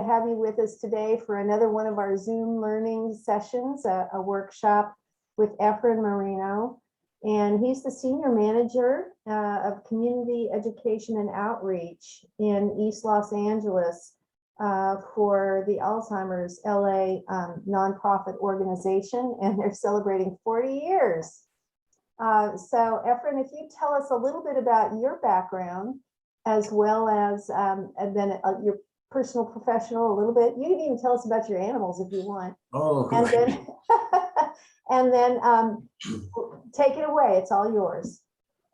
have you with us today for another one of our Zoom learning sessions, a workshop with Efren Moreno. And he's the Senior Manager of Community Education and Outreach in East Los Angeles for the Alzheimer's LA nonprofit organization, and they're celebrating 40 years. So Efren, if you tell us a little bit about your background, as well as and then your personal, professional, a little bit. You can even tell us about your animals if you want. Oh, and then and then take it away. It's all yours.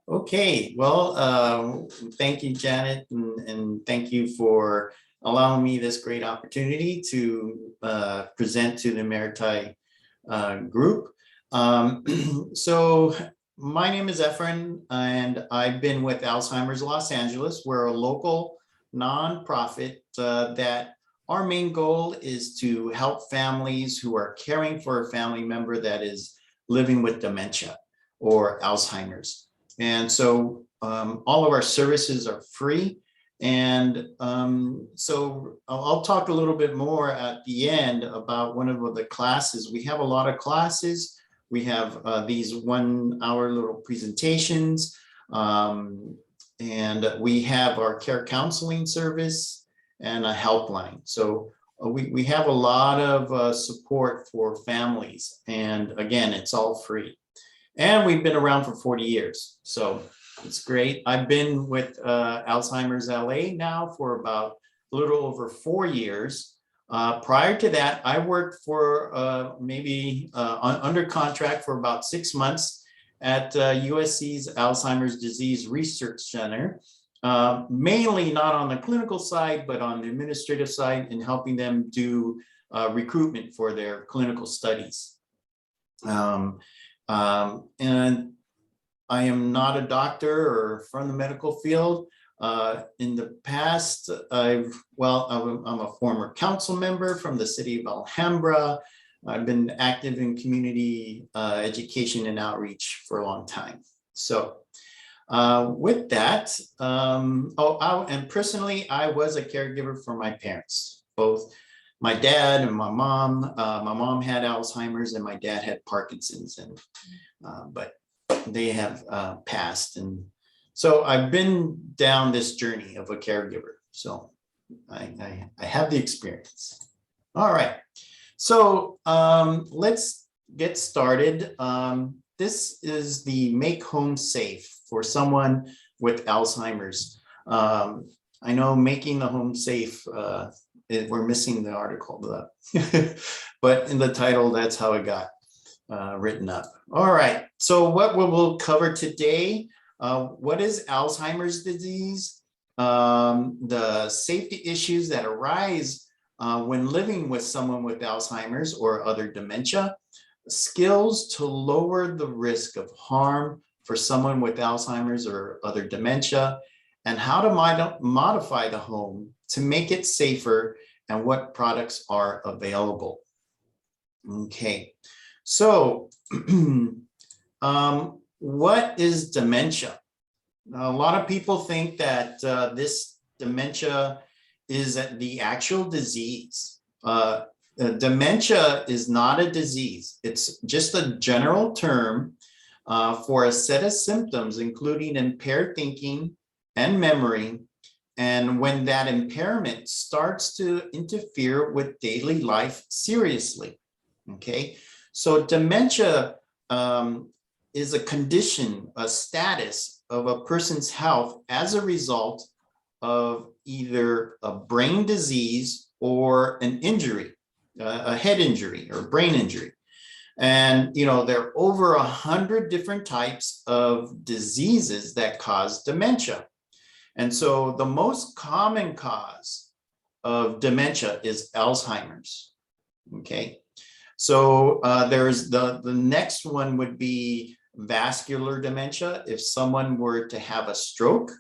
okay. Well, thank you, Janet, and thank you for allowing me this great opportunity to present to the Emeriti group. So my name is Efren, and I've been with Alzheimer's Los Angeles. We're a local nonprofit that our main goal is to help families who are caring for a family member that is living with dementia or Alzheimer's. And so all of our services are free. And so I'll talk a little bit more at the end about one of the classes. We have a lot of classes. We have these 1 hour little presentations, and we have our care counseling service and a helpline. So we have a lot of support for families. And again, it's all free. And we've been around for 40 years. So it's great. I've been with Alzheimer's LA now for about a little over 4 years. Prior to that, I worked for under contract for about 6 months at USC's Alzheimer's Disease Research Center, mainly not on the clinical side, but on the administrative side, and helping them do recruitment for their clinical studies. And I am not a doctor or from the medical field. In the past, I'm a former council member from the city of Alhambra. I've been active in community education and outreach for a long time. So with that, and personally, I was a caregiver for my parents, both my dad and my mom. My mom had Alzheimer's and my dad had Parkinson's, and but they have passed. And so I've been down this journey of a caregiver. So I have the experience. All right. So let's get started. This is the Make Home Safe for someone with Alzheimer's. I know making the home safe, we're missing the article, but in the title, that's how it got written up. All right. So what we'll cover today, what is Alzheimer's disease, the safety issues that arise when living with someone with Alzheimer's or other dementia, skills to lower the risk of harm for someone with Alzheimer's or other dementia, and how to modify the home to make it safer, and what products are available. Okay, so what is dementia? Now, a lot of people think that this dementia is the actual disease. Dementia is not a disease. It's just a general term for a set of symptoms, including impaired thinking and memory, and when that impairment starts to interfere with daily life seriously. Okay, so dementia is a condition, a status of a person's health as a result of either a brain disease or an injury, a head injury or brain injury. And, you know, there are over 100 different types of diseases that cause dementia. And so the most common cause of dementia is Alzheimer's. Okay. So there's the next one would be vascular dementia. If someone were to have a stroke,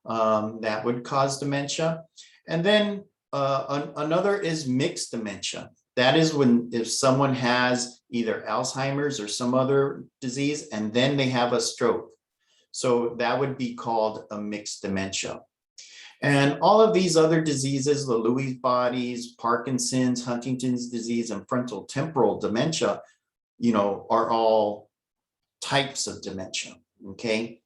that would cause dementia. And then another is mixed dementia. That is if someone has either Alzheimer's or some other disease, and then they have a stroke. So that would be called a mixed dementia. And all of these other diseases, the Lewy bodies, Parkinson's, Huntington's disease, and frontal temporal dementia, are all types of dementia, okay?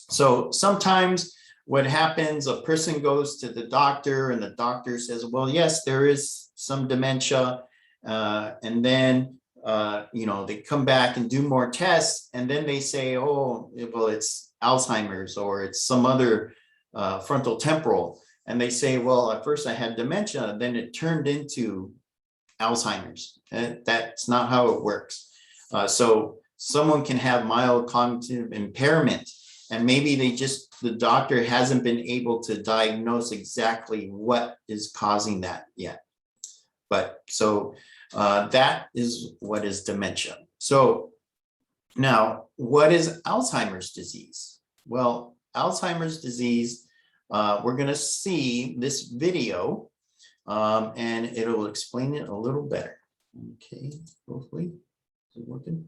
So sometimes what happens, a person goes to the doctor and the doctor says, well, yes, there is some dementia. And then, they come back and do more tests, and then they say, oh, well, it's Alzheimer's or it's some other frontal temporal. And they say, well, at first I had dementia, then it turned into Alzheimer's. And that's not how it works. So someone can have mild cognitive impairment, and maybe the doctor hasn't been able to diagnose exactly what is causing that yet. But so that is what is dementia. So now, what is Alzheimer's disease? Well, Alzheimer's disease, we're going to see this video, and it'll explain it a little better. Okay, hopefully, is it working?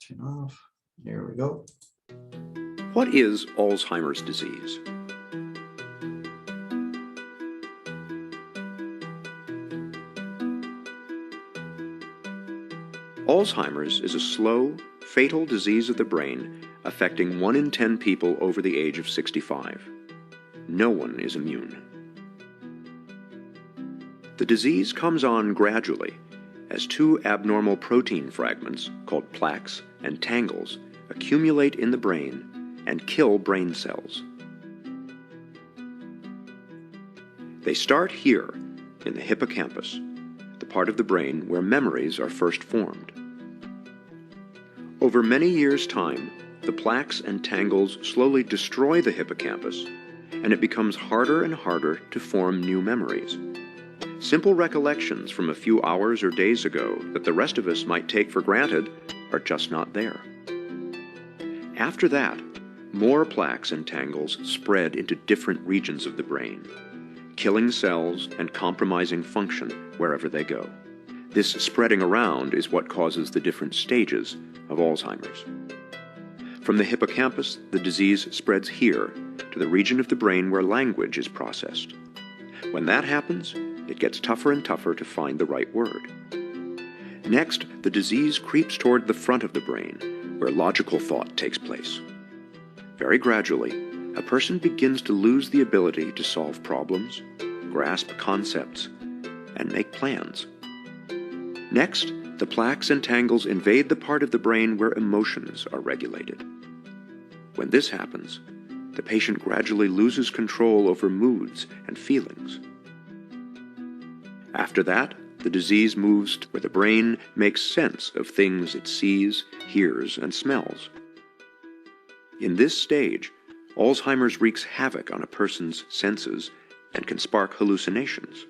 Turn off. There we go. What is Alzheimer's disease? Alzheimer's is a slow, fatal disease of the brain affecting 1 in 10 people over the age of 65. No one is immune. The disease comes on gradually as 2 abnormal protein fragments called plaques and tangles accumulate in the brain and kill brain cells. They start here in the hippocampus, the part of the brain where memories are first formed. Over many years' time, the plaques and tangles slowly destroy the hippocampus, and it becomes harder and harder to form new memories. Simple recollections from a few hours or days ago that the rest of us might take for granted are just not there. After that, more plaques and tangles spread into different regions of the brain, killing cells and compromising function wherever they go. This spreading around is what causes the different stages of Alzheimer's. From the hippocampus, the disease spreads here to the region of the brain where language is processed. When that happens, it gets tougher and tougher to find the right word. Next, the disease creeps toward the front of the brain, where logical thought takes place. Very gradually, a person begins to lose the ability to solve problems, grasp concepts, and make plans. Next, the plaques and tangles invade the part of the brain where emotions are regulated. When this happens, the patient gradually loses control over moods and feelings. After that, the disease moves to where the brain makes sense of things it sees, hears, and smells. In this stage, Alzheimer's wreaks havoc on a person's senses and can spark hallucinations.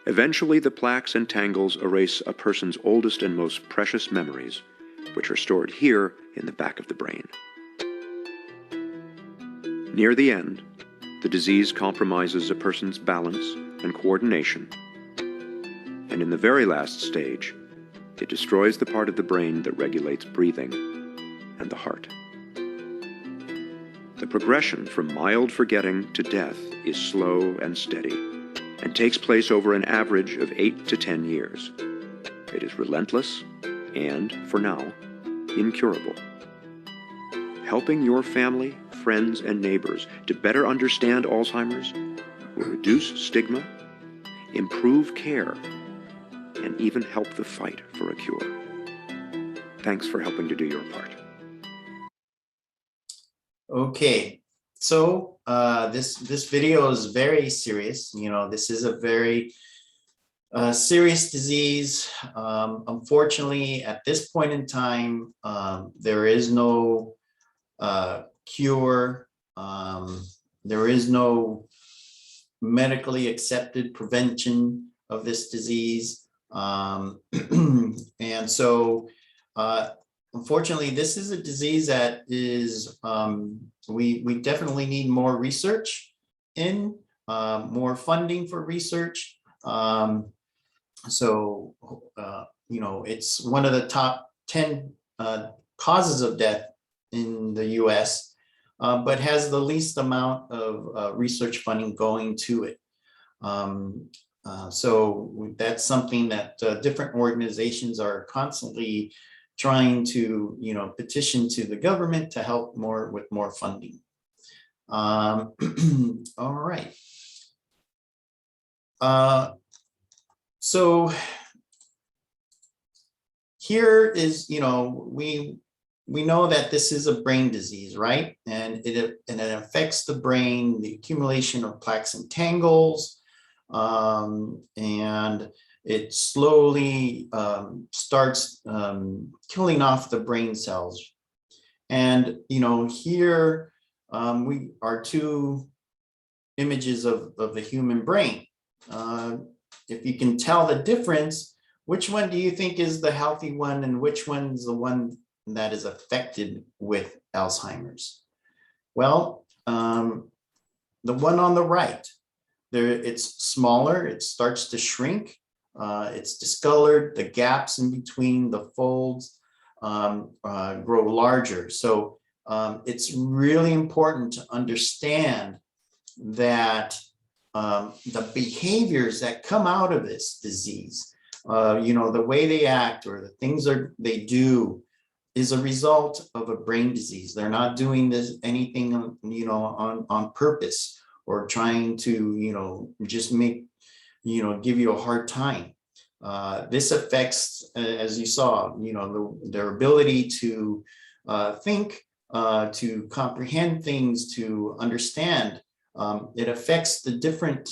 Eventually, the plaques and tangles erase a person's oldest and most precious memories, which are stored here in the back of the brain. Near the end, the disease compromises a person's balance and coordination. And in the very last stage, it destroys the part of the brain that regulates breathing and the heart. The progression from mild forgetting to death is slow and steady, and takes place over an average of 8 to 10 years. It is relentless and, for now, incurable. Helping your family, friends, and neighbors to better understand Alzheimer's will reduce stigma, improve care, and even help the fight for a cure. Thanks for helping to do your part. Okay, so this video is very serious. This is a very serious disease. Unfortunately, at this point in time, there is no cure. There is no medically accepted prevention of this disease. And so, unfortunately, this is a disease that is, we definitely need more research in, more funding for research. So, it's one of the top 10 causes of death in the US. but has the least amount of research funding going to it. So that's something that different organizations are constantly trying to, petition to the government to help with more funding. All right. So here is, we know that this is a brain disease, right? And it affects the brain, the accumulation of plaques and tangles, and it slowly starts killing off the brain cells. And, here we are two images of the human brain. If you can tell the difference, which one do you think is the healthy one and which one's the one that is affected with Alzheimer's? Well, the one on the right, it's smaller, it starts to shrink, it's discolored, the gaps in between the folds grow larger. So it's really important to understand that the behaviors that come out of this disease, the way they act or the things they do is a result of a brain disease. They're not doing anything, on purpose or trying to, just give you a hard time. This affects, as you saw, their ability to think, to comprehend things, to understand. It affects the different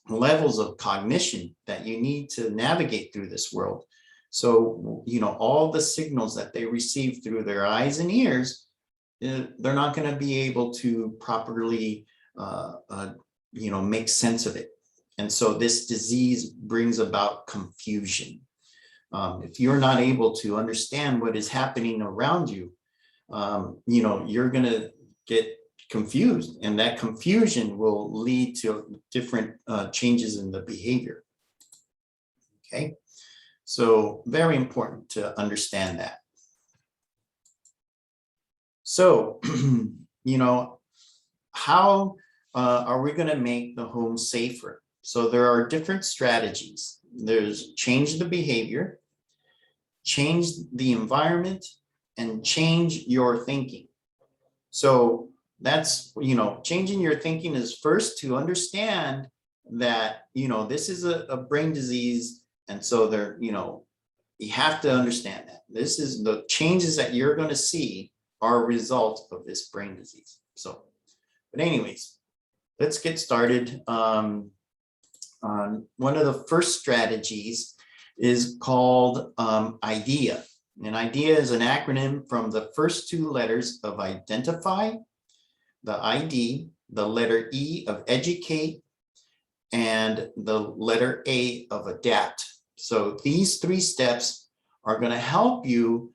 levels of cognition that you need to navigate through this world. So, all the signals that they receive through their eyes and ears, they're not going to be able to properly, make sense of it. And so this disease brings about confusion. If you're not able to understand what is happening around you, you're going to get confused, and that confusion will lead to different changes in the behavior. Okay, so very important to understand that. So, how are we going to make the home safer? So there are different strategies. There's change the behavior, change the environment, and change your thinking. So that's, changing your thinking is first to understand that, this is a brain disease. And so there, you have to understand that this is the changes that you're going to see are a result of this brain disease. So, but anyways, let's get started. One of the first strategies is called IDEA. And IDEA is an acronym from the first two letters of identify, the ID, the letter E of educate, and the letter A of adapt. So these three steps are going to help you,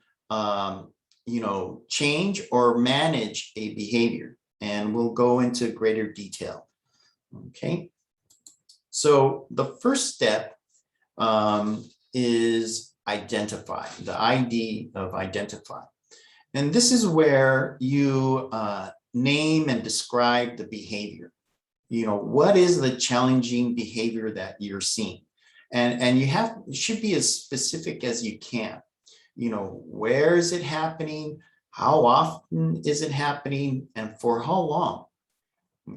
change or manage a behavior. And we'll go into greater detail. Okay. So the first step is identify, the ID of identify. And this is where you name and describe the behavior. What is the challenging behavior that you're seeing? And you should be as specific as you can. Where is it happening? How often is it happening? And for how long?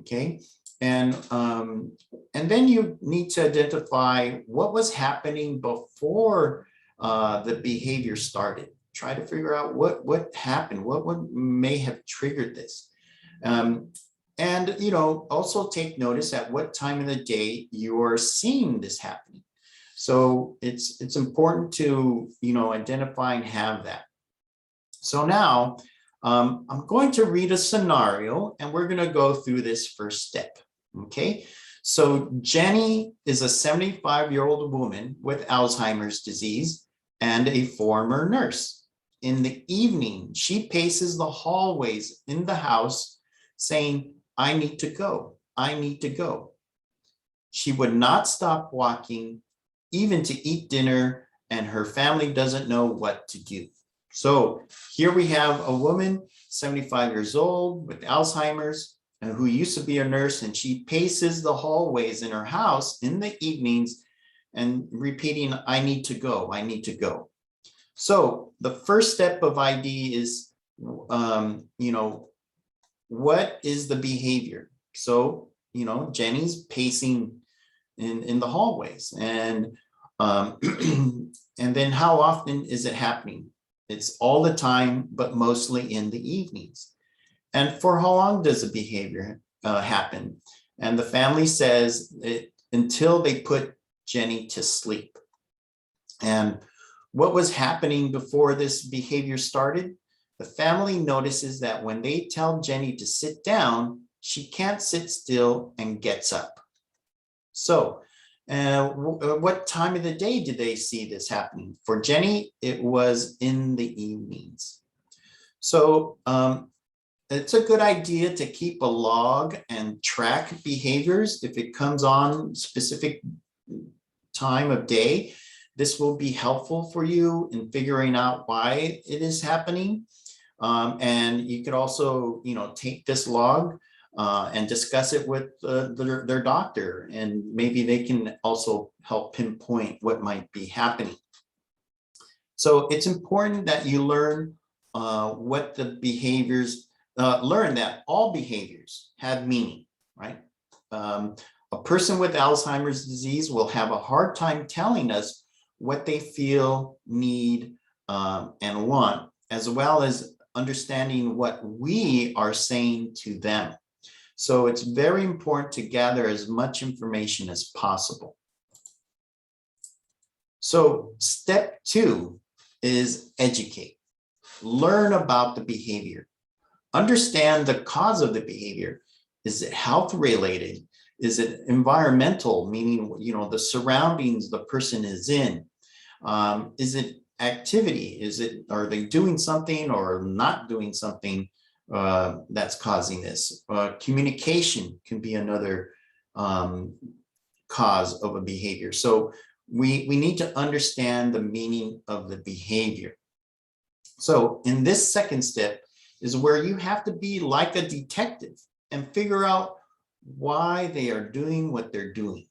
Okay. And then you need to identify what was happening before the behavior started. Try to figure out what happened, what may have triggered this. And also take notice at what time of the day you are seeing this happening. So it's important to identify and have that. So now I'm going to read a scenario, and we're going to go through this first step. Okay, so Jenny is a 75-year-old woman with Alzheimer's disease and a former nurse. In the evening, she paces the hallways in the house saying, "I need to go, I need to go." She would not stop walking, even to eat dinner, and her family doesn't know what to do. So here we have a woman 75 years old with Alzheimer's, and who used to be a nurse, and she paces the hallways in her house in the evenings and repeating, I need to go, I need to go. So the first step of ID is, what is the behavior? So, Jenny's pacing in the hallways, and and then how often is it happening? It's all the time, but mostly in the evenings. And for how long does the behavior happen? And the family says until they put Jenny to sleep. And what was happening before this behavior started? The family notices that when they tell Jenny to sit down, she can't sit still and gets up. So what time of the day did they see this happening? For Jenny, it was in the evenings. So it's a good idea to keep a log and track behaviors if it comes on specific time of day. This will be helpful for you in figuring out why it is happening. And you could also, take this log and discuss it with their doctor, and maybe they can also help pinpoint what might be happening. So it's important that you learn what the behaviors, learn that all behaviors have meaning, right? A person with Alzheimer's disease will have a hard time telling us what they feel, need, and want, as well as understanding what we are saying to them. So it's very important to gather as much information as possible. So step 2 is educate. Learn about the behavior. Understand the cause of the behavior. Is it health related? Is it environmental, meaning, the surroundings the person is in? Is it activity? Are they doing something or not doing something that's causing this? Communication can be another cause of a behavior. So we need to understand the meaning of the behavior. So in this second step is where you have to be like a detective and figure out why they are doing what they're doing.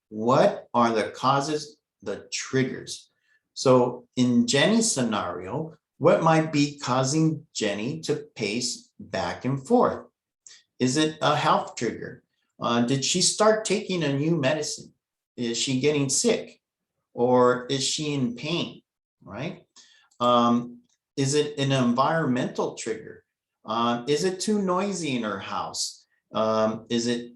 What are the causes, the triggers? So in Jenny's scenario, what might be causing Jenny to pace back and forth? Is it a health trigger? Did she start taking a new medicine? Is she getting sick? Or is she in pain, right? Is it an environmental trigger? Is it too noisy in her house? Is it,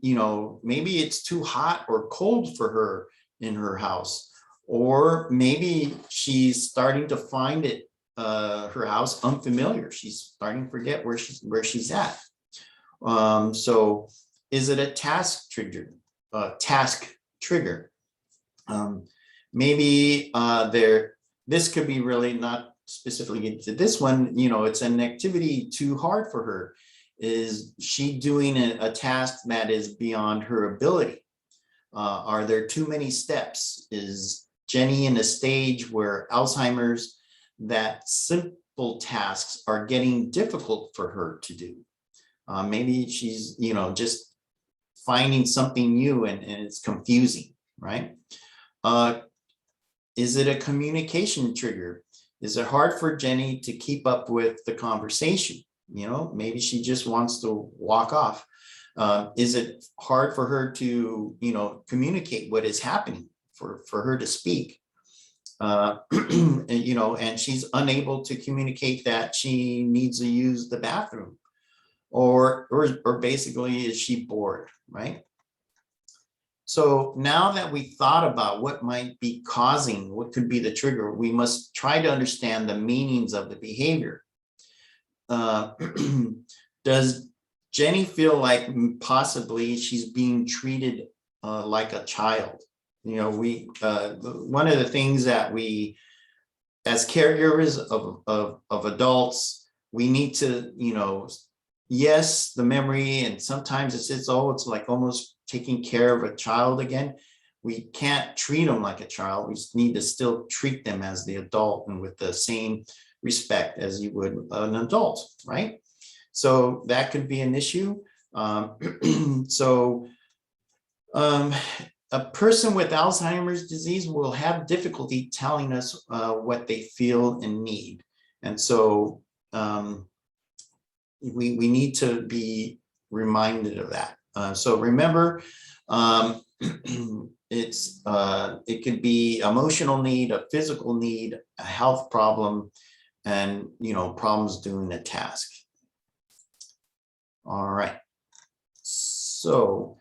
maybe it's too hot or cold for her in her house? Or maybe she's starting to find it, her house unfamiliar. She's starting to forget where she's at. So is it a task trigger? Maybe this could be really not specifically into this one, it's an activity too hard for her. Is she doing a task that is beyond her ability? Are there too many steps? Is Jenny in a stage where Alzheimer's, that simple tasks are getting difficult for her to do? Maybe she's, just finding something new and it's confusing, right? Is it a communication trigger? Is it hard for Jenny to keep up with the conversation? Maybe she just wants to walk off. Is it hard for her to, communicate what is happening, for her to speak? And she's unable to communicate that she needs to use the bathroom, or basically, is she bored, right? So now that we thought about what might be causing, what could be the trigger, we must try to understand the meanings of the behavior. Does Jenny feel like possibly she's being treated like a child? One of the things that we, as caregivers of adults, we need to, yes, the memory, and sometimes it's like almost taking care of a child again. We can't treat them like a child. We need to still treat them as the adult and with the same respect as you would an adult, right? So that could be an issue. A person with Alzheimer's disease will have difficulty telling us what they feel and need. And so we need to be reminded of that. So remember, it could be emotional need, a physical need, a health problem, and problems doing a task. All right. So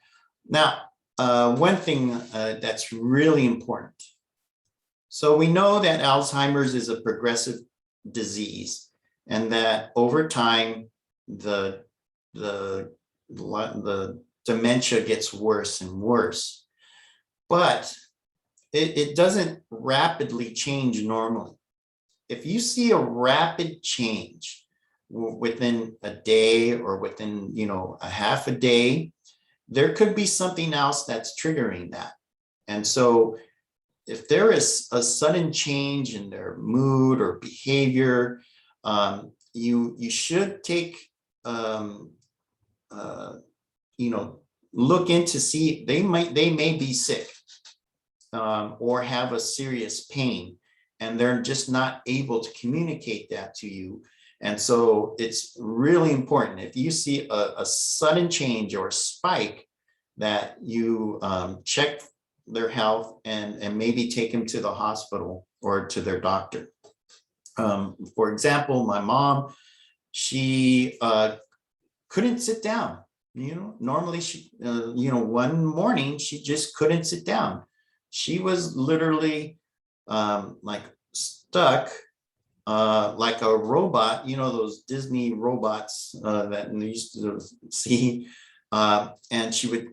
now, one thing that's really important. So we know that Alzheimer's is a progressive disease, and that over time, the dementia gets worse and worse, but it doesn't rapidly change normally. If you see a rapid change within a day or within a half a day, there could be something else that's triggering that. And so if there is a sudden change in their mood or behavior, you should take look into see they may be sick or have a serious pain, and they're just not able to communicate that to you. And so it's really important, if you see a sudden change or spike, that you check their health and maybe take them to the hospital or to their doctor. For example, my mom, she couldn't sit down. Normally she, one morning she just couldn't sit down. She was literally like stuck, like a robot, those Disney robots that we used to see. And she would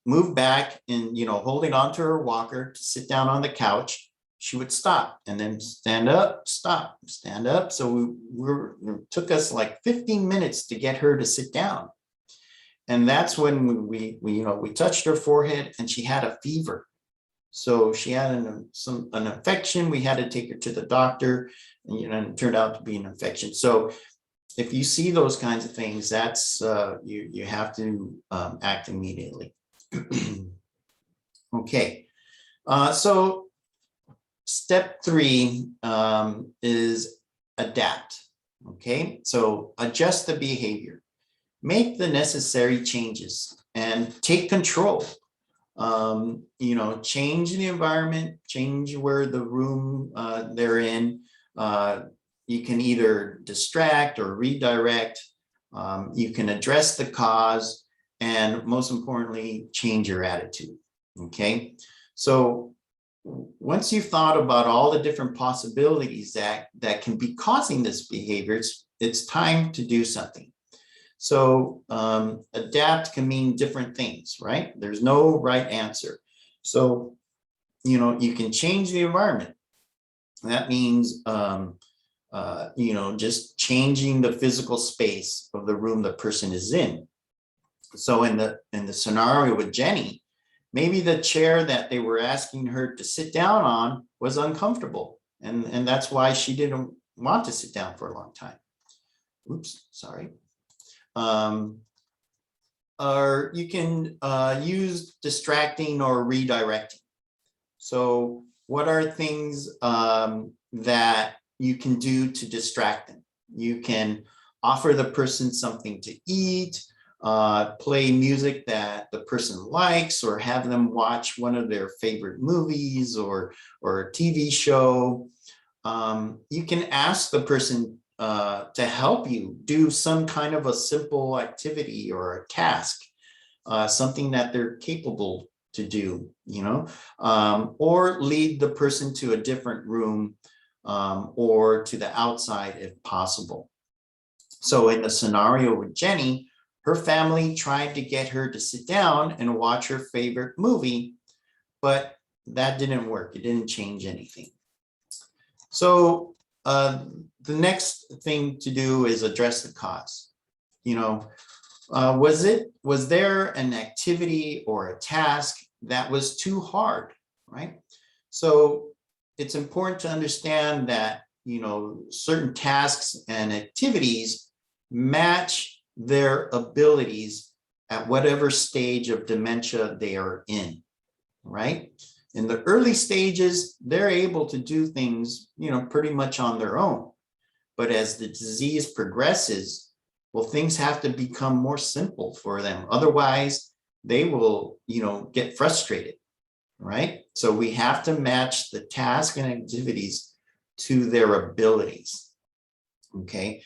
move back and, holding onto her walker to sit down on the couch. She would stop and then stand up, stop, stand up. So it took us like 15 minutes to get her to sit down. And that's when we touched her forehead, and she had a fever. So she had an infection. We had to take her to the doctor, and it turned out to be an infection. So if you see those kinds of things, that's you have to act immediately. Okay, so step 3 is adapt. Okay, so adjust the behavior, make the necessary changes, and take control. Change the environment, change where the room they're in. You can either distract or redirect. You can address the cause, and most importantly, change your attitude. Okay, so once you've thought about all the different possibilities that can be causing this behavior, it's time to do something. So adapt can mean different things, right? There's no right answer. So, you can change the environment. That means, just changing the physical space of the room the person is in. So in the scenario with Jenny, maybe the chair that they were asking her to sit down on was uncomfortable. And that's why she didn't want to sit down for a long time. Oops, sorry. Or you can use distracting or redirecting. So what are things that you can do to distract them? You can offer the person something to eat, play music that the person likes, or have them watch one of their favorite movies or a TV show. You can ask the person to help you do some kind of a simple activity or a task, something that they're capable to do, or lead the person to a different room or to the outside if possible. So in the scenario with Jenny, her family tried to get her to sit down and watch her favorite movie, but that didn't work. It didn't change anything. So the next thing to do is address the cause. Was there an activity or a task that was too hard, right? So it's important to understand that, certain tasks and activities match their abilities at whatever stage of dementia they are in, right? In the early stages, they're able to do things, pretty much on their own. But as the disease progresses, well, things have to become more simple for them. Otherwise, they will, get frustrated, right? So we have to match the task and activities to their abilities. Okay.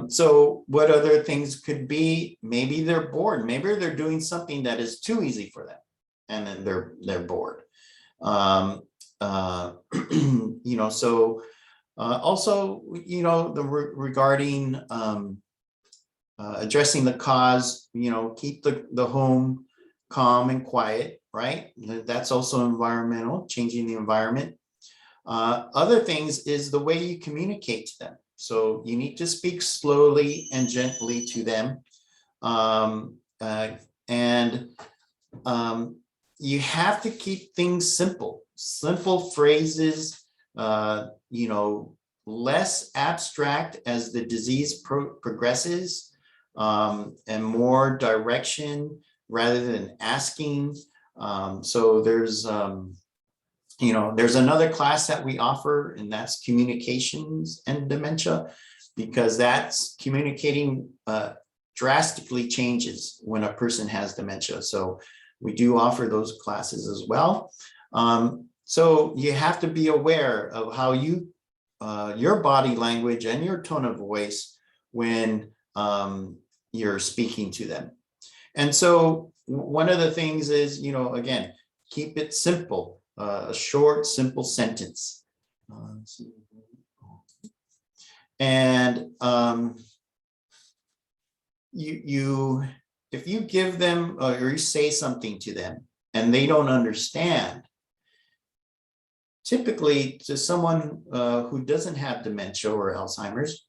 So what other things could be? Maybe they're bored. Maybe they're doing something that is too easy for them, and then they're bored. So also, regarding addressing the cause, keep the home calm and quiet, right? That's also environmental, changing the environment. Other things is the way you communicate to them. So you need to speak slowly and gently to them. You have to keep things simple phrases, less abstract as the disease progresses, and more direction rather than asking. So there's another class that we offer, and that's communications and dementia, because that's communicating drastically changes when a person has dementia. So we do offer those classes as well. So you have to be aware of how your body language and your tone of voice when you're speaking to them. And so one of the things is, again, keep it simple, a short, simple sentence. And if you give them or you say something to them and they don't understand, typically to someone who doesn't have dementia or Alzheimer's,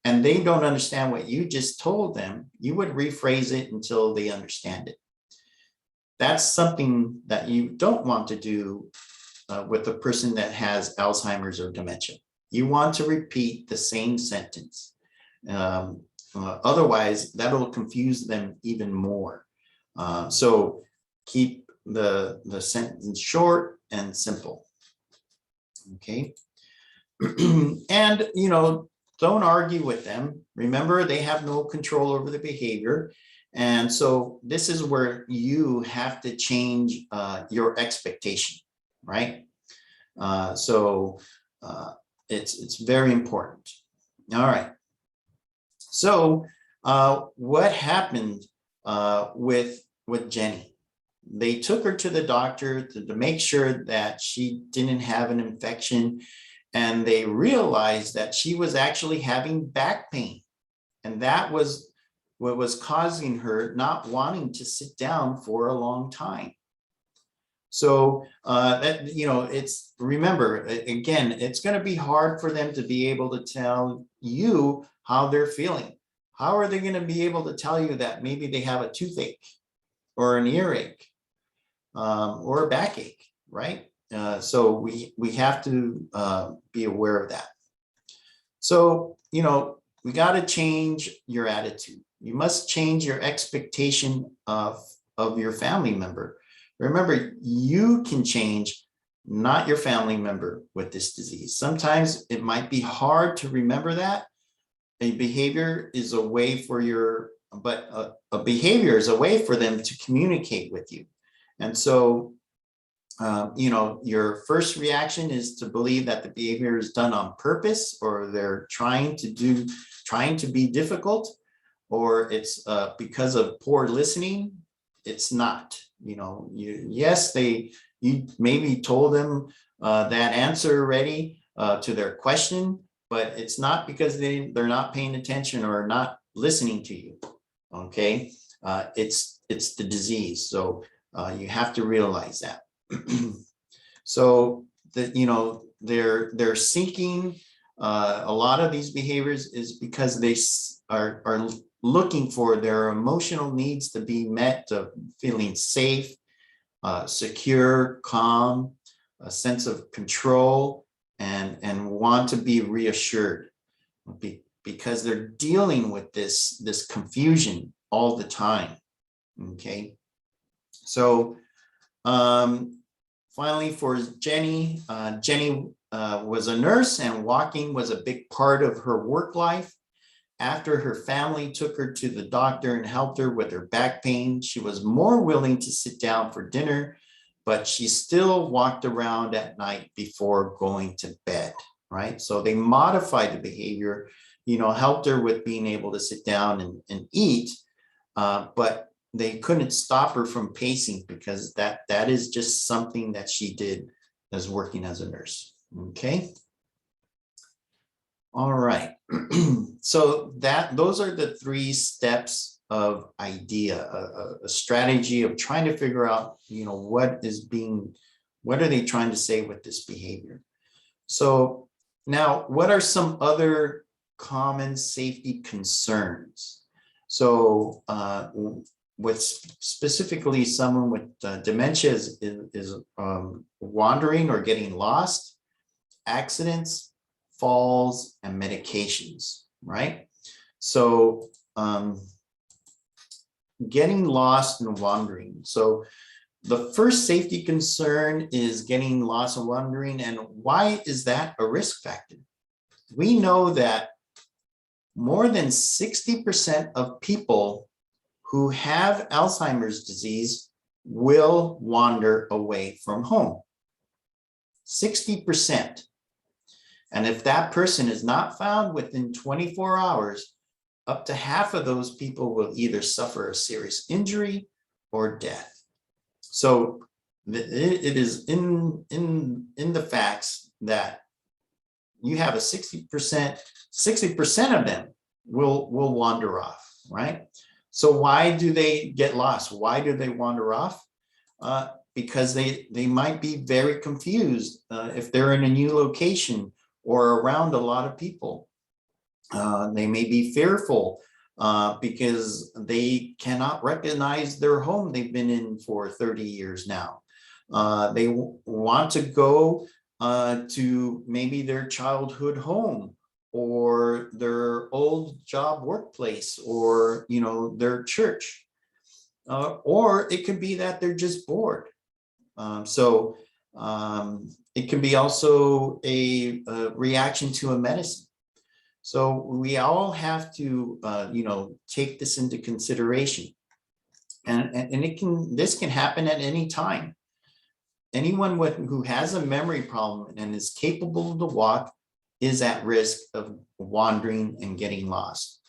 and they don't understand what you just told them, you would rephrase it until they understand it. That's something that you don't want to do with a person that has Alzheimer's or dementia. You want to repeat the same sentence. Otherwise, that'll confuse them even more. So keep the sentence short and simple. Okay. And, don't argue with them. Remember, they have no control over the behavior. And so this is where you have to change your expectation, right? It's very important. All right. So what happened with Jenny? They took her to the doctor to make sure that she didn't have an infection, and they realized that she was actually having back pain, and that was what was causing her not wanting to sit down for a long time. So remember, again, it's going to be hard for them to be able to tell you how they're feeling. How are they going to be able to tell you that maybe they have a toothache or an earache or a backache, right? So we have to be aware of that. So, we got to change your attitude. You must change your expectation of your family member. Remember, you can change, not your family member with this disease. Sometimes it might be hard to remember that. A behavior is a way for a behavior is a way for them to communicate with you. And so, your first reaction is to believe that the behavior is done on purpose, or they're trying to be difficult, or it's because of poor listening. It's not. You maybe told them that answer already to their question, but it's not because they're not paying attention or not listening to you. Okay, it's the disease. So you have to realize that. So that they're seeking a lot of these behaviors is because they are looking for their emotional needs to be met, of feeling safe, secure, calm, a sense of control, and want to be reassured, because they're dealing with this confusion all the time. Okay, so finally for Jenny, Jenny was a nurse, and walking was a big part of her work life. After her family took her to the doctor and helped her with her back pain, she was more willing to sit down for dinner, but she still walked around at night before going to bed, right? So they modified the behavior, helped her with being able to sit down and eat, but they couldn't stop her from pacing, because that is just something that she did as working as a nurse. Okay. All right. So those are the 3 steps of idea, a strategy of trying to figure out, what are they trying to say with this behavior? So now, what are some other common safety concerns? So with specifically someone with dementia is wandering or getting lost, accidents, falls, and medications, right? So getting lost and wandering. So the first safety concern is getting lost and wandering. And why is that a risk factor? We know that more than 60% of people who have Alzheimer's disease will wander away from home. 60%. And if that person is not found within 24 hours, up to half of those people will either suffer a serious injury or death. So it is in the facts that you have a 60% of them will wander off, right? So why do they get lost? Why do they wander off? Because they might be very confused if they're in a new location or around a lot of people. They may be fearful because they cannot recognize their home they've been in for 30 years now. They want to go to maybe their childhood home or their old job workplace or their church. Or it could be that they're just bored. It can be also a reaction to a medicine. So we all have to, take this into consideration, and this can happen at any time. Anyone who has a memory problem and is capable to walk is at risk of wandering and getting lost.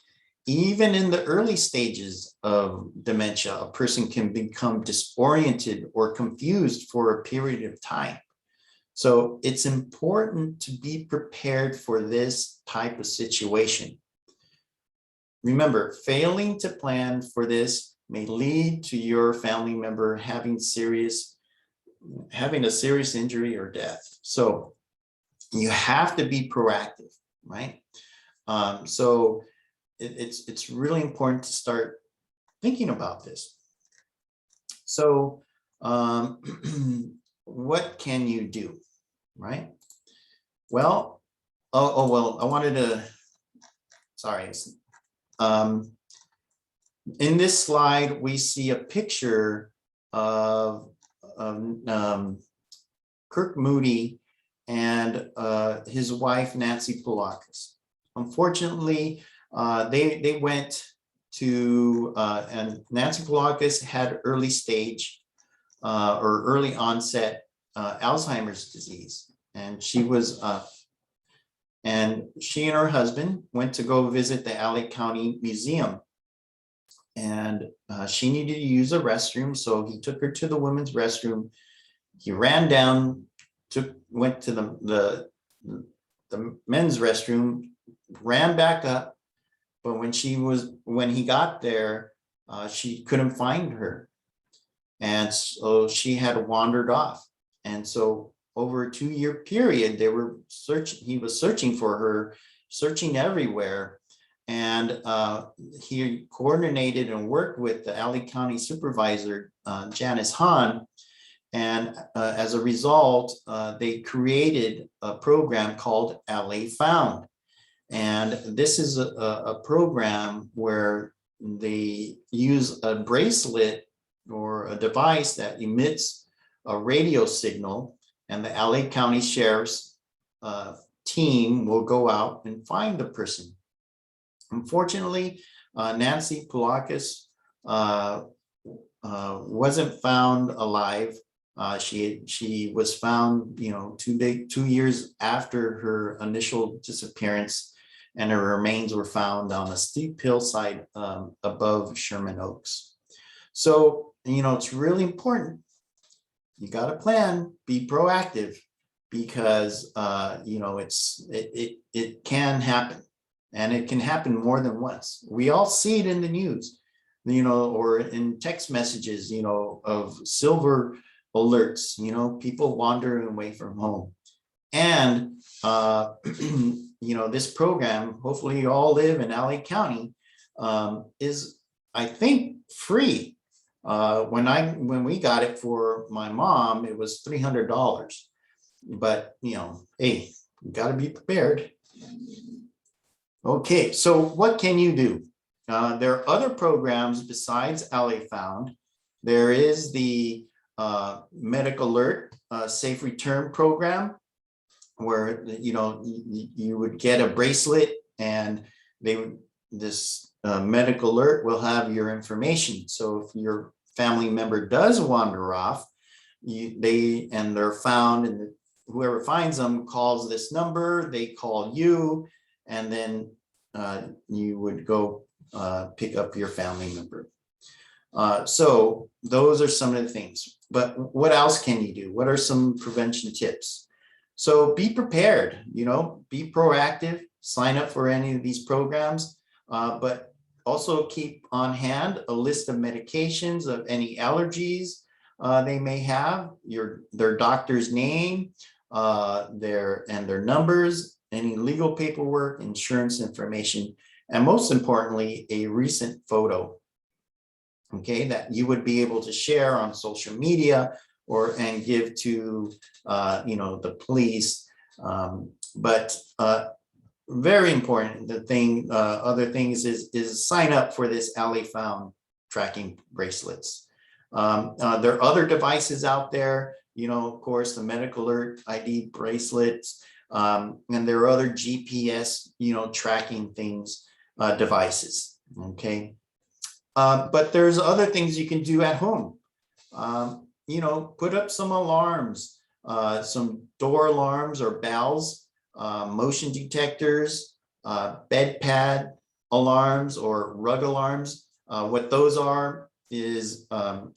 Even in the early stages of dementia, a person can become disoriented or confused for a period of time. So it's important to be prepared for this type of situation. Remember, failing to plan for this may lead to your family member having a serious injury or death. So you have to be proactive, right? So it's really important to start thinking about this. So what can you do, right? Well, I wanted to, sorry. In this slide, we see a picture of Kirk Moody and his wife, Nancy Polakis. Unfortunately, they went to, and Nancy Polakis had early stage or early onset Alzheimer's disease. And she and her husband went to go visit the LA County Museum. And she needed to use a restroom, so he took her to the women's restroom. He ran down, went to the men's restroom, ran back up, but when he got there, she couldn't find her, and so she had wandered off. And so over a 2-year period, they were searching. He was searching for her, searching everywhere. And he coordinated and worked with the LA County Supervisor, Janice Hahn. And as a result, they created a program called LA Found. And this is a program where they use a bracelet or a device that emits a radio signal, and the LA County Sheriff's team will go out and find the person. Unfortunately, Nancy Poulakis wasn't found alive. She was found, 2 years after her initial disappearance, and her remains were found on a steep hillside above Sherman Oaks. So, it's really important. You got a plan, be proactive, because it can happen, and it can happen more than once. We all see it in the news, or in text messages, of silver alerts, people wandering away from home. And this program, hopefully you all live in LA County, is, I think, free. When we got it for my mom, it was $300. But hey, you got to be prepared. Okay, so what can you do? There are other programs besides LA Found. There is the Medical Alert Safe Return Program, where you would get a bracelet, and this Medical Alert will have your information. So if your family member does wander off, they're found, and whoever finds them calls this number, they call you, and then you would go pick up your family member. So those are some of the things. But what else can you do? What are some prevention tips? So be prepared, be proactive, sign up for any of these programs, but also keep on hand a list of medications, of any allergies they may have, their doctor's name, their numbers, any legal paperwork, insurance information, and most importantly, a recent photo, okay, that you would be able to share on social media and give to the police. But very important, other things is sign up for this LA Found tracking bracelets. There are other devices out there, of course, the Medical Alert ID bracelets, and there are other GPS, tracking things, devices, okay? But there's other things you can do at home. Put up some alarms, some door alarms or bells, motion detectors, bed pad alarms or rug alarms. What those are is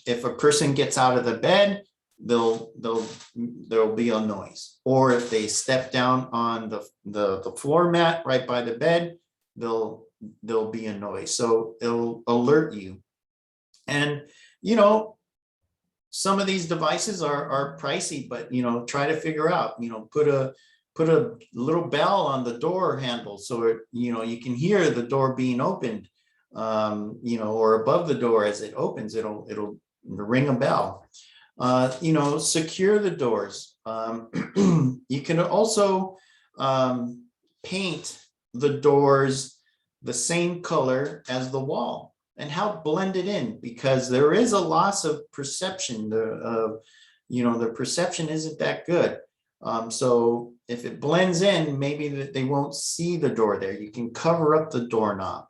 if a person gets out of the bed, there'll be a noise. Or if they step down on the floor mat right by the bed, there'll be a noise. So it'll alert you. And some of these devices are pricey, but try to figure out, put a little bell on the door handle, so you can hear the door being opened, or above the door as it opens, it'll ring a bell. Secure the doors. You can also paint the doors the same color as the wall and help blend it in, because there is a loss of perception. The perception isn't that good. So if it blends in, maybe they won't see the door there. You can cover up the doorknob.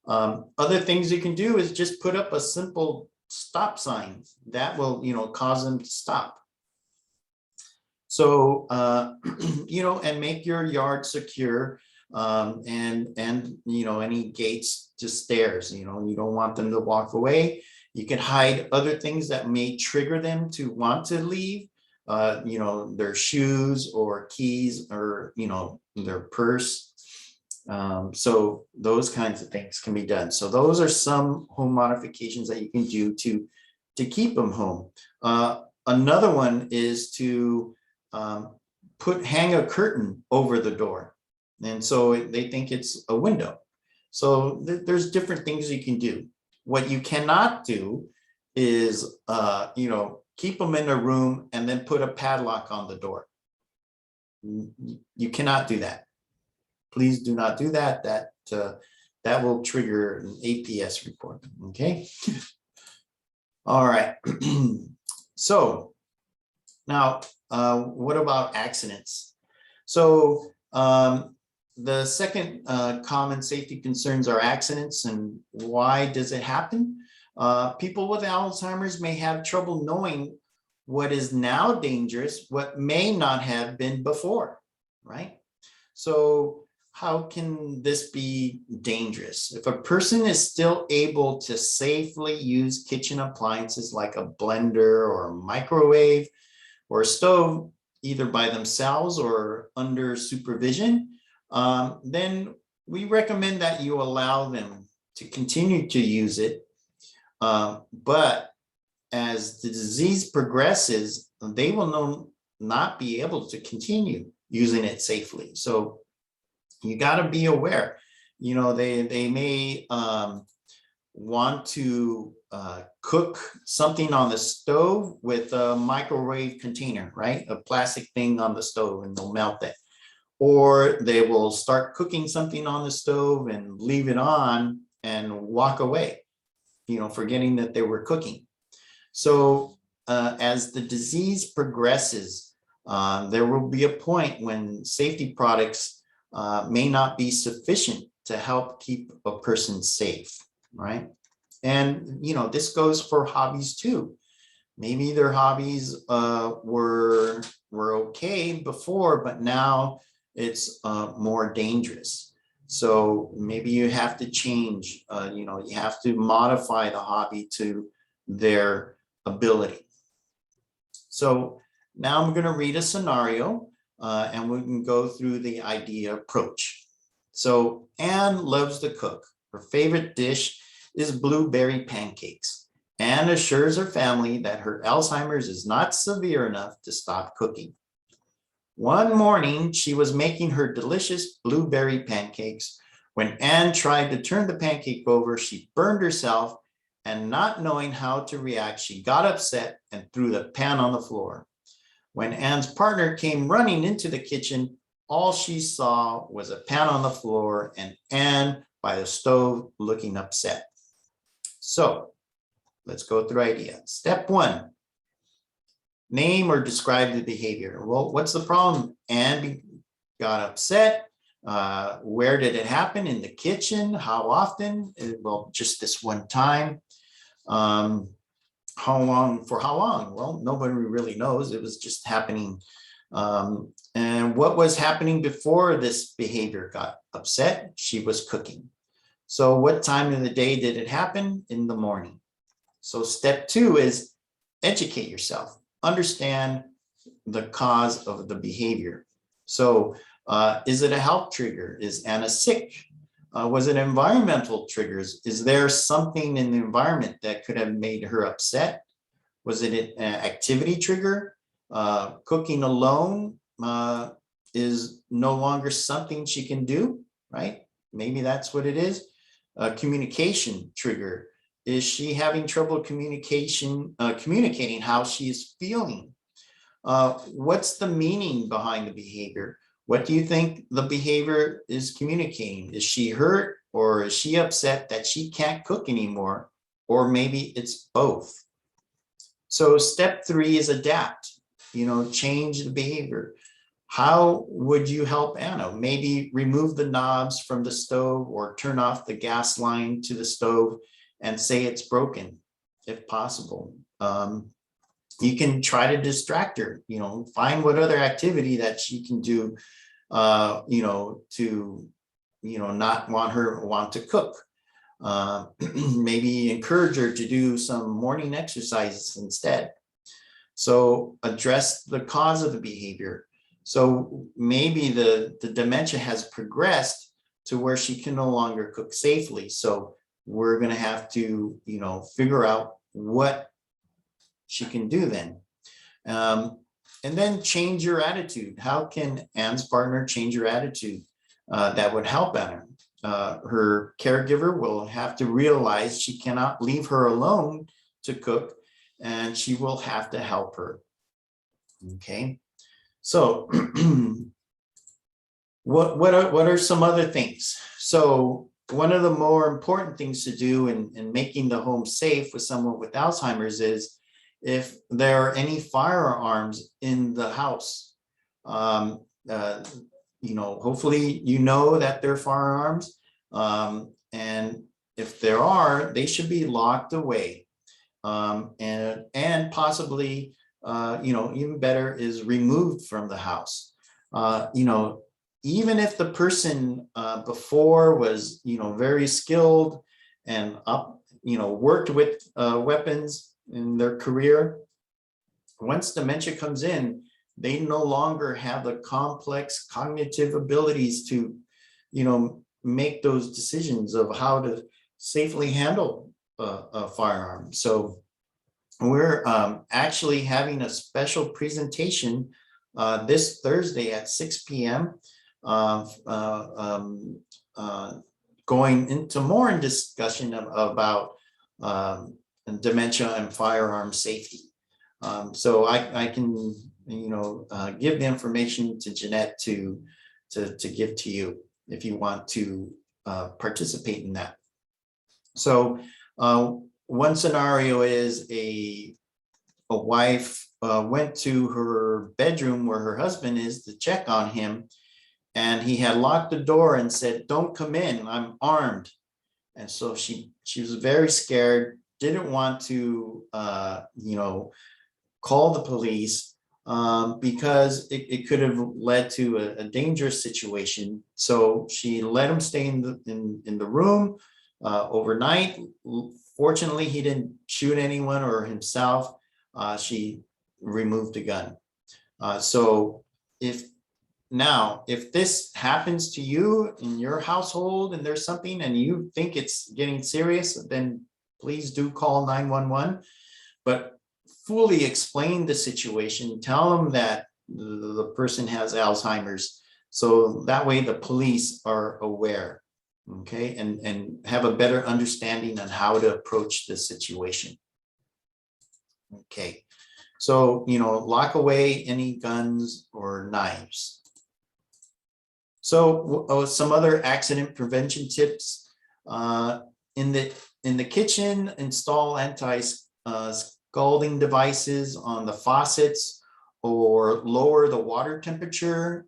Other things you can do is just put up a simple stop sign that will, cause them to stop. So, and make your yard secure, and any gates to stairs, you don't want them to walk away. You can hide other things that may trigger them to want to leave, their shoes or keys, or, their purse. So those kinds of things can be done. So those are some home modifications that you can do to keep them home. Another one is to hang a curtain over the door, and so they think it's a window. So there's different things you can do. What you cannot do is keep them in a room and then put a padlock on the door. You cannot do that. please do not do that. That will trigger an APS report. Okay. All right. So now, what about accidents? So the second common safety concerns are accidents, and why does it happen? People with Alzheimer's may have trouble knowing what is now dangerous, what may not have been before, right? So how can this be dangerous? If a person is still able to safely use kitchen appliances like a blender or a microwave or a stove, either by themselves or under supervision, then we recommend that you allow them to continue to use it. But as the disease progresses, they will not be able to continue using it safely. So you got to be aware. You know, they may want to cook something on the stove with a microwave container, right? A plastic thing on the stove, and they'll melt it. Or they will start cooking something on the stove and leave it on and walk away, you know, forgetting that they were cooking. So as the disease progresses, there will be a point when safety products may not be sufficient to help keep a person safe, right? And, you know, this goes for hobbies too. Maybe their hobbies were okay before, but now it's more dangerous. So maybe you have to change, you know, you have to modify the hobby to their ability. So now I'm going to read a scenario and we can go through the idea approach. So Anne loves to cook. Her favorite dish is blueberry pancakes. Anne assures her family that her Alzheimer's is not severe enough to stop cooking. One morning, she was making her delicious blueberry pancakes. When Anne tried to turn the pancake over, she burned herself, and not knowing how to react, she got upset and threw the pan on the floor. When Anne's partner came running into the kitchen, all she saw was a pan on the floor and Anne by the stove looking upset. So let's go through ideas. Step one, name or describe the behavior. Well, what's the problem? Anne got upset. Where did it happen? In the kitchen? How often? Well, just this one time. How long? For how long? Well, nobody really knows. It was just happening. And what was happening before this behavior got upset? She was cooking. So what time of the day did it happen? In the morning. So step two is educate yourself. Understand the cause of the behavior. So is it a health trigger? Is Anna sick? Was it environmental triggers? Is there something in the environment that could have made her upset? Was it an activity trigger? Cooking alone is no longer something she can do, right? Maybe that's what it is. Communication trigger. Is she having trouble communicating how she is feeling? What's the meaning behind the behavior? What do you think the behavior is communicating? Is she hurt, or is she upset that she can't cook anymore? Or maybe it's both. So step three is adapt, you know, change the behavior. How would you help Anna? Maybe remove the knobs from the stove or turn off the gas line to the stove and say it's broken, if possible. You can try to distract her, you know, find what other activity that she can do, you know, to, you know, not want to cook. Maybe encourage her to do some morning exercises instead. So address the cause of the behavior. So maybe the dementia has progressed to where she can no longer cook safely. So we're going to have to, you know, figure out what she can do then. And then change your attitude. How can Anne's partner change your attitude? That would help Anna. Her caregiver will have to realize she cannot leave her alone to cook, and she will have to help her. Okay, so What are some other things? So one of the more important things to do in making the home safe with someone with Alzheimer's is if there are any firearms in the house. Hopefully you know that they're firearms, and if there are, they should be locked away, and possibly, even better is removed from the house. Even if the person before was, very skilled and worked with weapons in their career, once dementia comes in, they no longer have the complex cognitive abilities to, make those decisions of how to safely handle a firearm. So we're actually having a special presentation this Thursday at 6 p.m. Going into more in discussion about dementia and firearm safety. So I can give the information to Jeanette to give to you if you want to participate in that. So one scenario is a wife went to her bedroom where her husband is to check on him, and he had locked the door and said, "Don't come in, I'm armed." And so she was very scared, didn't want to call the police, because it could have led to a dangerous situation. So she let him stay in the room overnight. Fortunately, he didn't shoot anyone or himself. She removed the gun. So if this happens to you in your household and there's something and you think it's getting serious, then please do call 911. But fully explain the situation, tell them that the person has Alzheimer's, so that way the police are aware, okay, and have a better understanding on how to approach the situation. Okay, so lock away any guns or knives. So some other accident prevention tips. In the kitchen, install anti-scalding devices on the faucets, or lower the water temperature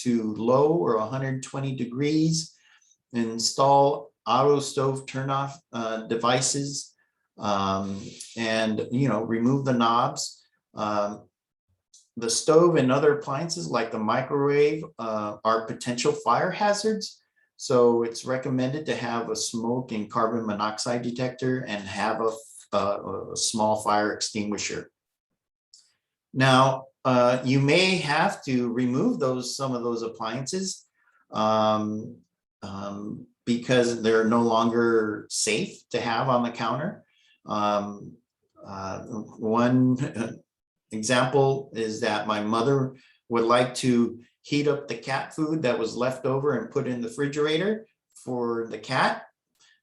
to low or 120 degrees. Install auto stove turnoff devices, and remove the knobs. The stove and other appliances like the microwave are potential fire hazards. So it's recommended to have a smoke and carbon monoxide detector and have a small fire extinguisher. Now, you may have to remove some of those appliances because they're no longer safe to have on the counter. One example is that my mother would like to heat up the cat food that was left over and put in the refrigerator for the cat.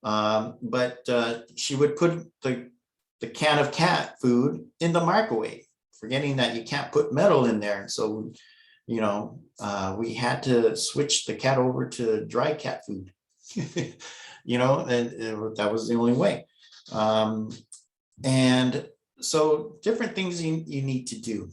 But she would put the can of cat food in the microwave, forgetting that you can't put metal in there. So, we had to switch the cat over to dry cat food, and that was the only way. And so different things you need to do.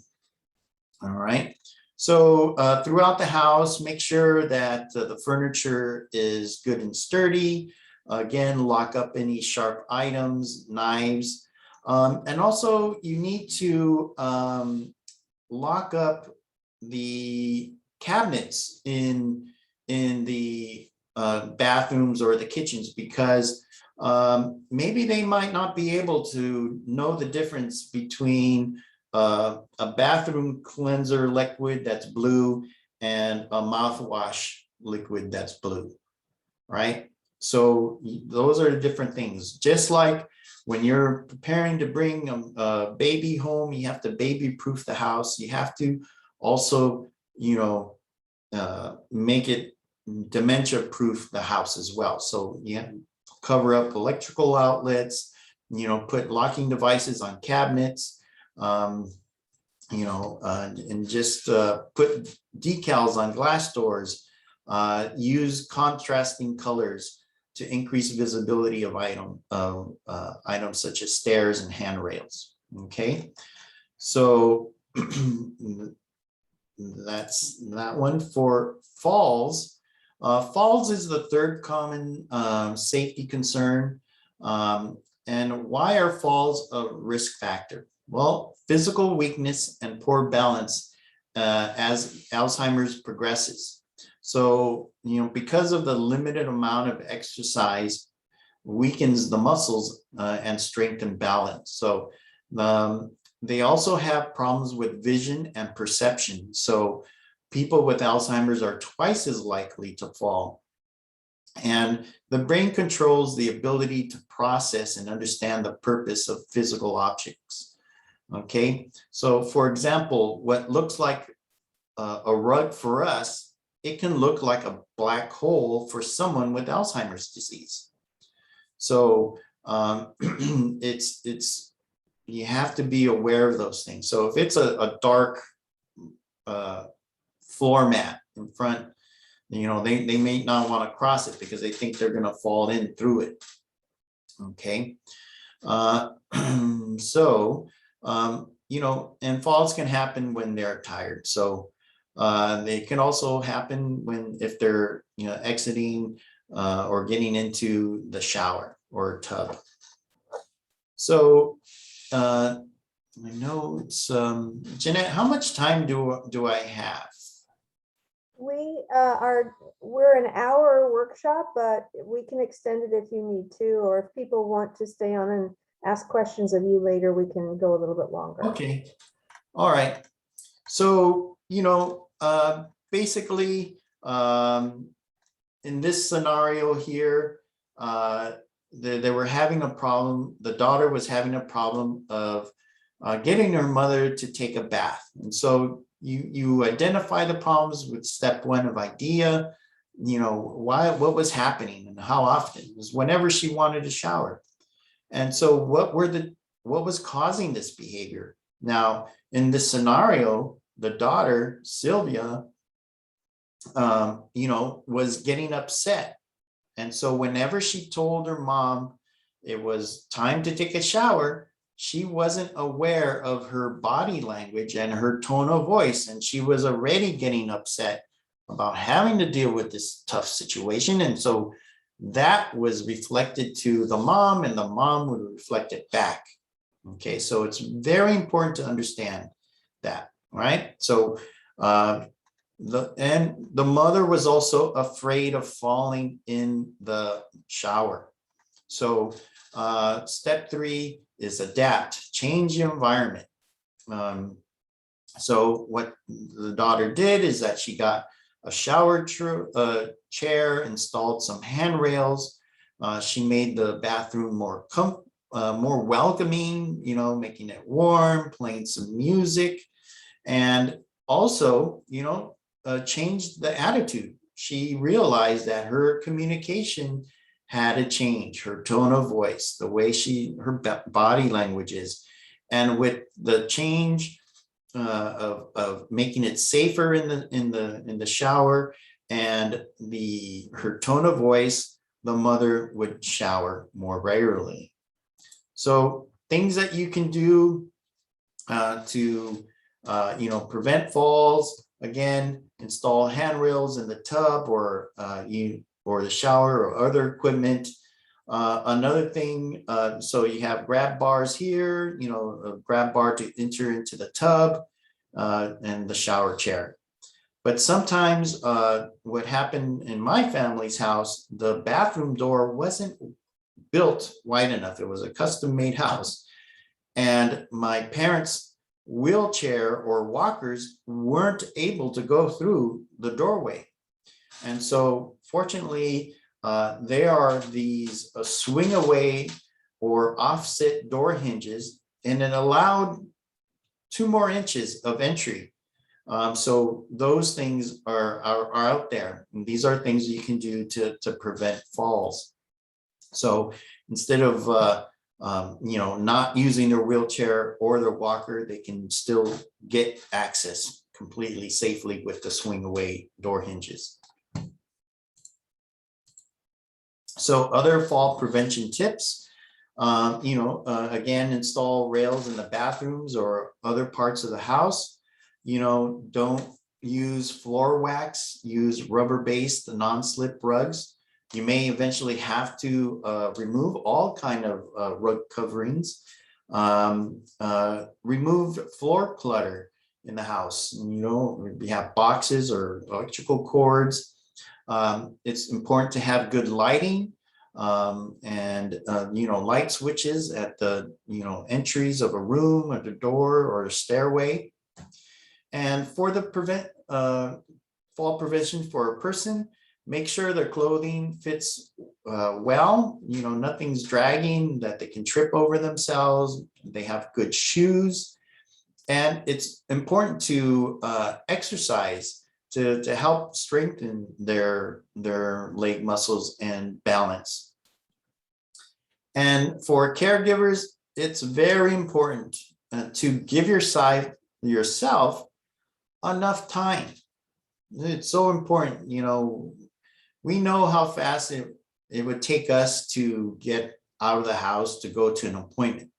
All right. So throughout the house, make sure that the furniture is good and sturdy. Again, lock up any sharp items, knives. And also you need to lock up the cabinets in the bathrooms or the kitchens, because maybe they might not be able to know the difference between a bathroom cleanser liquid that's blue and a mouthwash liquid that's blue, right? So those are different things. Just like when you're preparing to bring a baby home, you have to baby proof the house. You have to also, make it dementia proof the house as well. So you have to cover up electrical outlets, put locking devices on cabinets, and just put decals on glass doors, use contrasting colors to increase visibility of items such as stairs and handrails. Okay, so that's that one. For falls, falls is the third common safety concern. And why are falls a risk factor? Well, physical weakness and poor balance as Alzheimer's progresses. So, because of the limited amount of exercise weakens the muscles and strengthen balance. So they also have problems with vision and perception. So people with Alzheimer's are twice as likely to fall. And the brain controls the ability to process and understand the purpose of physical objects. Okay, so for example, what looks like a rug for us, it can look like a black hole for someone with Alzheimer's disease. So you have to be aware of those things. So if it's a dark floor mat in front, they may not want to cross it because they think they're going to fall in through it. Okay. And falls can happen when they're tired. So they can also happen if they're, exiting or getting into the shower or tub. So I know it's Jeanette, how much time do I have? We're an hour workshop, but we can extend it if you need to, or if people want to stay on and ask questions of you later, we can go a little bit longer. Okay. All right. So, basically, in this scenario here, they were having a problem. The daughter was having a problem of getting her mother to take a bath. And so you identify the problems with step one of idea, what was happening and how often. It was whenever she wanted to shower. And so what was causing this behavior? Now, in this scenario, the daughter, Sylvia, was getting upset. And so whenever she told her mom it was time to take a shower, she wasn't aware of her body language and her tone of voice. And she was already getting upset about having to deal with this tough situation. And so that was reflected to the mom, and the mom would reflect it back. Okay, so it's very important to understand that, right? So the mother was also afraid of falling in the shower. So step 3 is adapt, change the environment. So what the daughter did is that she got a shower chair, installed some handrails. She made the bathroom more welcoming, making it warm, playing some music, and also, changed the attitude. She realized that her communication had to change, her tone of voice, the way her body language is. And with the change of making it safer in the shower and her tone of voice, the mother would shower more regularly. So things that you can do to prevent falls, again, install handrails in the tub or the shower or other equipment. Another thing, so you have grab bars here, a grab bar to enter into the tub and the shower chair. But sometimes what happened in my family's house, the bathroom door wasn't built wide enough. It was a custom-made house. And my parents' wheelchair or walkers weren't able to go through the doorway. And so fortunately, there are these swing away or offset door hinges, and it allowed 2 more inches of entry. So those things are out there. And these are things you can do to prevent falls. So instead of not using their wheelchair or their walker, they can still get access completely safely with the swing away door hinges. So other fall prevention tips, again, install rails in the bathrooms or other parts of the house. Don't use floor wax, use rubber-based non-slip rugs. You may eventually have to remove all kind of rug coverings. Remove floor clutter in the house. We have boxes or electrical cords. It's important to have good lighting and light switches at the entries of a room or the door or a stairway. And for the fall prevention for a person, make sure their clothing fits well, nothing's dragging, that they can trip over themselves, they have good shoes. And it's important to exercise to help strengthen their leg muscles and balance. And for caregivers, it's very important to give yourself enough time. It's so important. We know how fast it would take us to get out of the house to go to an appointment.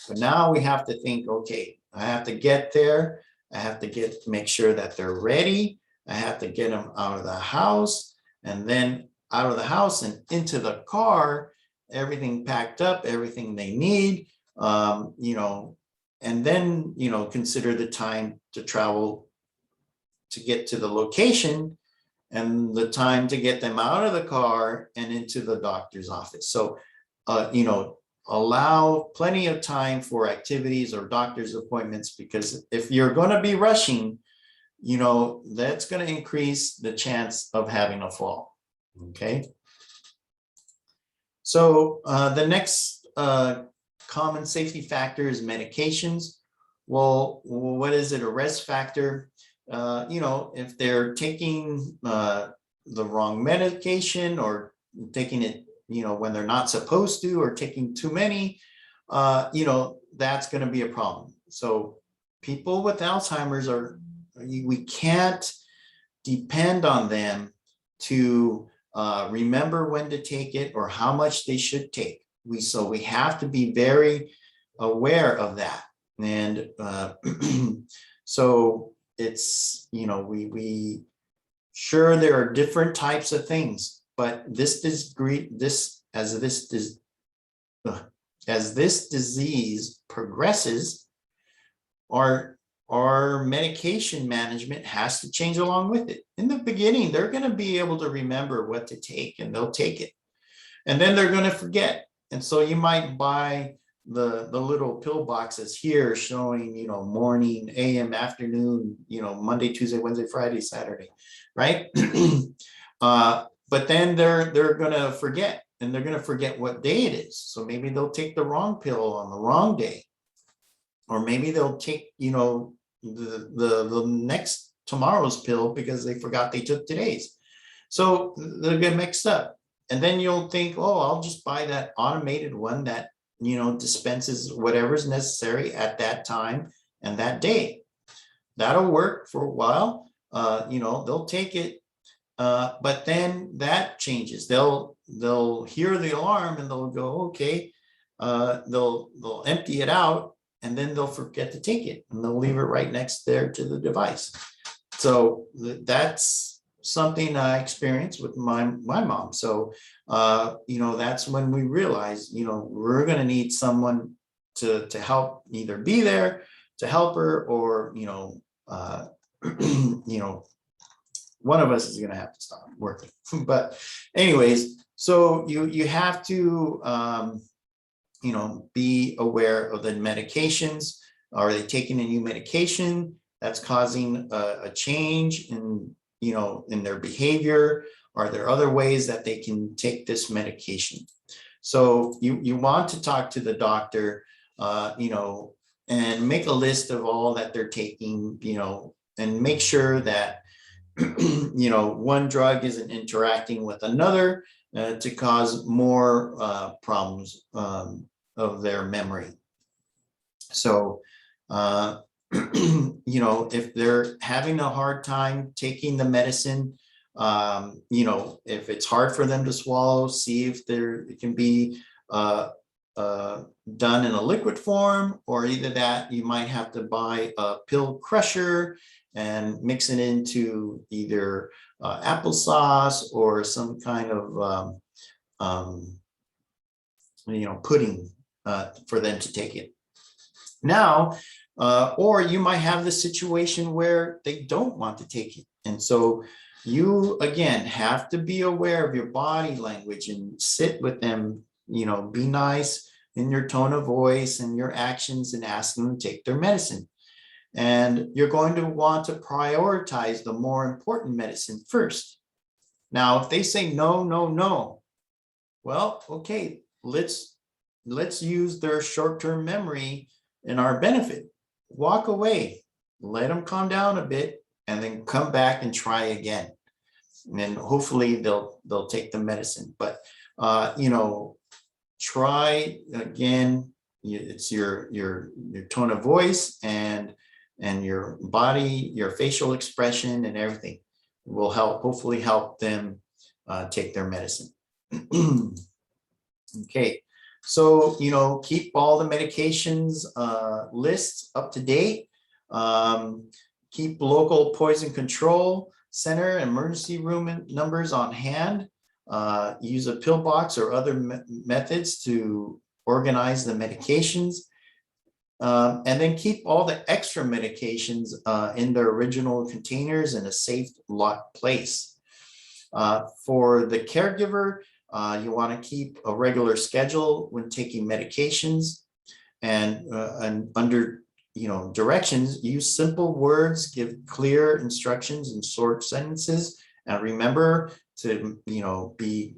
But now we have to think, okay, I have to get there. I have to make sure that they're ready. I have to get them out of the house, and then out of the house and into the car, everything packed up, everything they need, and then, consider the time to travel to get to the location and the time to get them out of the car and into the doctor's office. So, allow plenty of time for activities or doctor's appointments, because if you're going to be rushing, that's going to increase the chance of having a fall. Okay. So the next common safety factor is medications. Well, what is it? A risk factor? If they're taking the wrong medication or taking it, when they're not supposed to, or taking too many, that's going to be a problem. So people with Alzheimer's we can't depend on them to remember when to take it or how much they should take. So we have to be very aware of that. And so it's, we sure there are different types of things, but as this disease progresses, our medication management has to change along with it. In the beginning, they're going to be able to remember what to take, and they'll take it. And then they're going to forget. And so you might buy the little pill boxes here showing, morning, AM, afternoon, Monday, Tuesday, Wednesday, Friday, Saturday, right? But then they're going to forget, and they're going to forget what day it is. So maybe they'll take the wrong pill on the wrong day. Or maybe they'll take, the next tomorrow's pill because they forgot they took today's. So they'll get mixed up. And then you'll think, oh, I'll just buy that automated one that, dispenses whatever's necessary at that time and that day. That'll work for a while. They'll take it. But then that changes. They'll hear the alarm and they'll go, okay, they'll empty it out. And then they'll forget to take it, and they'll leave it right next there to the device. So that's something I experienced with my mom. So, that's when we realized, we're going to need someone to help, either be there to help her, or, one of us is going to have to stop working. But anyways, so you have to, be aware of the medications. Are they taking a new medication that's causing a change in their behavior? Are there other ways that they can take this medication? So you want to talk to the doctor, and make a list of all that they're taking, and make sure that, one drug isn't interacting with another to cause more problems of their memory. So, if they're having a hard time taking the medicine, You know, if it's hard for them to swallow, see if it can be done in a liquid form, or either that you might have to buy a pill crusher and mix it into either applesauce or some kind of you know, pudding for them to take it. Now, or you might have the situation where they don't want to take it. And so you, again, have to be aware of your body language and sit with them, you know, be nice in your tone of voice and your actions and ask them to take their medicine. And you're going to want to prioritize the more important medicine first. Now, if they say no, no, no, well, okay, let's use their short-term memory in our benefit. Walk away, let them calm down a bit, and then come back and try again. And then hopefully they'll take the medicine. But you know, try again. It's your tone of voice and your body, your facial expression, and everything will hopefully help them take their medicine. Okay, so, you know, keep all the medications lists up to date. Keep local poison control center emergency room numbers on hand. Use a pill box or other methods to organize the medications. And then keep all the extra medications in their original containers in a safe locked place. For the caregiver, you want to keep a regular schedule when taking medications, and under, you know, directions, use simple words, give clear instructions in short sentences, and remember to, you know, be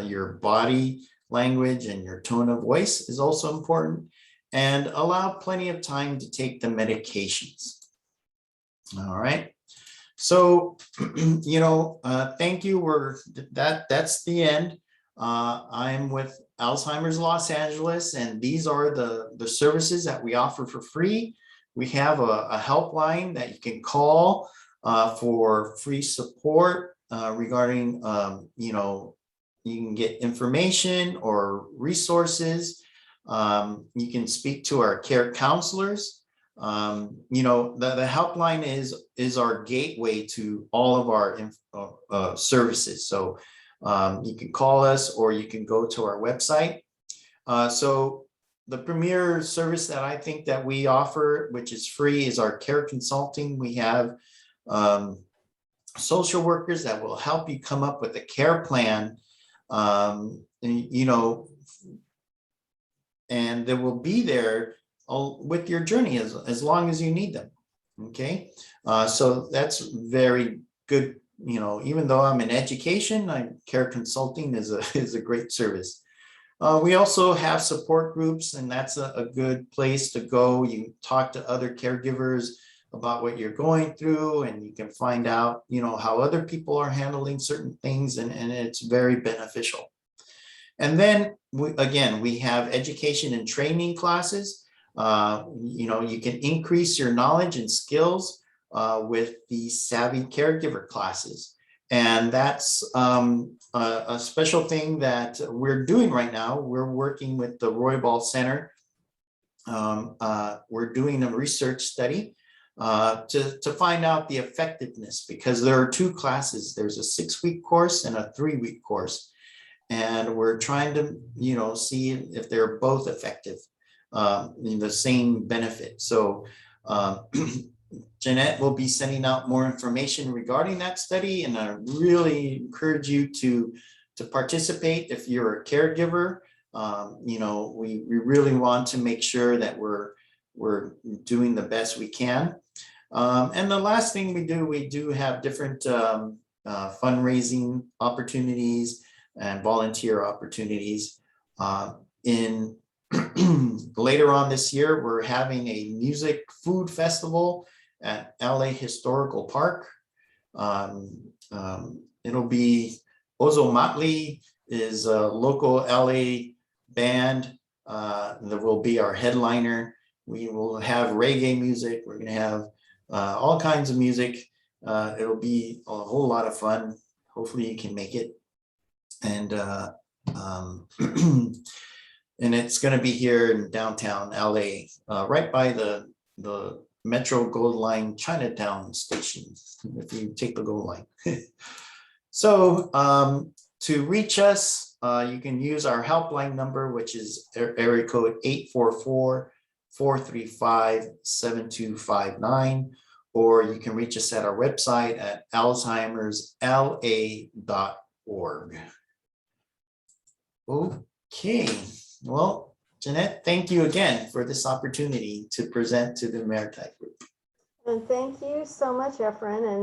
your body language and your tone of voice is also important, and allow plenty of time to take the medications. All right. So, you know, thank you. That's the end. I'm with Alzheimer's Los Angeles, and these are the services that we offer for free. We have a helpline that you can call for free support regarding, you know, you can get information or resources. You can speak to our care counselors. You know, the helpline is our gateway to all of our services. So you can call us, or you can go to our website. So the premier service that I think that we offer, which is free, is our care consulting. We have social workers that will help you come up with a care plan, you know, and they will be there with your journey as long as you need them. Okay, so that's very good. You know, even though I'm in education, care consulting is a great service. We also have support groups, and that's a good place to go. You talk to other caregivers about what you're going through, and you can find out, you know, how other people are handling certain things, and it's very beneficial. And then we have education and training classes. You know, you can increase your knowledge and skills with the Savvy Caregiver classes. And that's a special thing that we're doing right now. We're working with the Roybal Center. We're doing a research study to find out the effectiveness, because there are two classes. There's a 6-week course and a 3-week course. And we're trying to, you know, see if they're both effective in the same benefit. So Jeanette will be sending out more information regarding that study, and I really encourage you to participate if you're a caregiver. You know, we really want to make sure that we're doing the best we can. And the last thing we do have different fundraising opportunities and volunteer opportunities. In later on this year, we're having a music food festival at LA Historical Park. It'll be Ozomatli is a local LA band that will be our headliner. We will have reggae music. We're going to have all kinds of music. It'll be a whole lot of fun. hopefully you can make it. And and it's going to be here in downtown LA, right by the Metro Gold Line Chinatown station, if you take the Gold Line. So to reach us, you can use our helpline number, which is area code 844-435-7259, or you can reach us at our website at alzheimersla.org. Okay, well, Jeanette, thank you again for this opportunity to present to the Emeriti group. And thank you so much, Efren. And